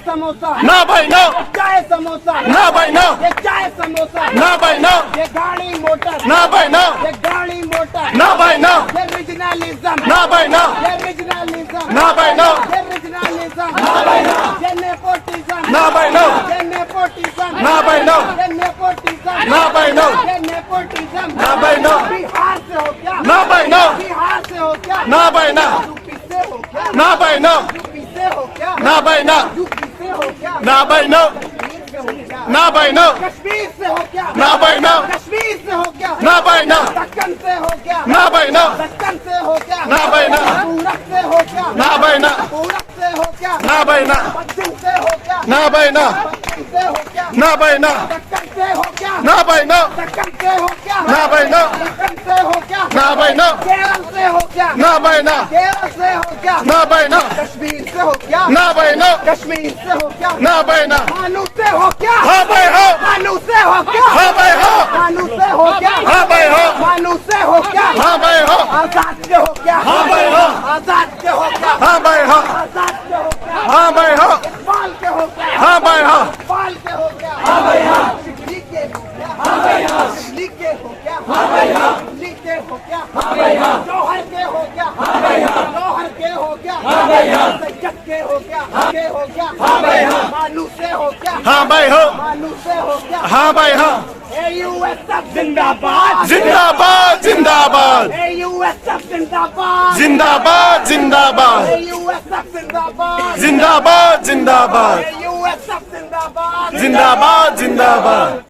समोसा ना भाई नो, चाय समोसा ना भाई नो, ये चाय समोसा ना भाई नो, ये गाड़ी मोटर ना भाई नो, ये गाड़ी मोटर ना भाई नो, ये रीजनलिज्म ना भाई नो, ये रीजनलिज्म ना भाई नो, ये रीजनलिज्म ना भाई नो ये नेपोटिज्म ना भाई नो, ये नेपोटिज्म ना भाई नो, ये नेपोटिज्म ना भाई नो, ये नेपोटिज्म ना भाई नो, बिहार से हो क्या ना भाई नो, बिहार से हो क्या ना भाई ना, यूपी से हो क्या ना भाई नो, यूपी से हो क्या ना भाई ना, यूपी से हो क्या ना भाई नो, कश्मीर से हो क्या ना भाई नो, कश्मीर से हो क्या ना भाई नो, दक्कन से हो क्या ना भाई नो, दक्कन से हो क्या ना भाई ना, सूरत से हो क्या ना भाई ना, सूरत से हो क्या ना भाई ना, पश्चिम से हो क्या ना भाई ना, पश्चिम से हो क्या ना भाई ना, दक्कन से हो क्या ना भाई नो, दक्कन से हो क्या ना भाई नो, दक्कन से हो क्या ना भाई नो, केरल से हो क्या ना भाई ना, केरल से हो क्या ना भाई नो, कश्मीर से हो क्या ना भाई नो, कश्मीर से हो क्या ना भाई ना, भानु से हो क्या हाँ भाई हो, भानु से हो क्या हाँ भाई हो, भानु से हो क्या हाँ भाई हो, भानु से हो क्या हाँ भाई हो, आजाद के हो क्या हाँ भाई हो, आजाद के हो क्या हाँ भाई हो, आजाद के हो क्या हाँ भाई हो, इकबाल के हो क्या हाँ भाई हो, इकबाल के हो क्या हाँ भाई हाँ शिबली के हो क्या हाँ भाई हाँ शिबली के हो क्या हाँ भाई हाँ शिबली के हो क्या हाँ भाई हाँ जौहर के हो क्या हाँ भाई हाँ जौहर के हो क्या हाँ भाई हाँ सैयद के हो क्या के हो क्या हाँ भाई हाँ मानू से हो क्या हाँ भाई हो, मानू से हो क्या हाँ भाई हो, AUSF जिंदाबाद जिंदाबाद जिंदाबाद AUSF जिंदाबाद जिंदाबाद जिंदाबाद AUSF जिंदाबाद जिंदाबाद जिंदाबाद AUSF जिंदाबाद जिंदाबाद जिंदाबाद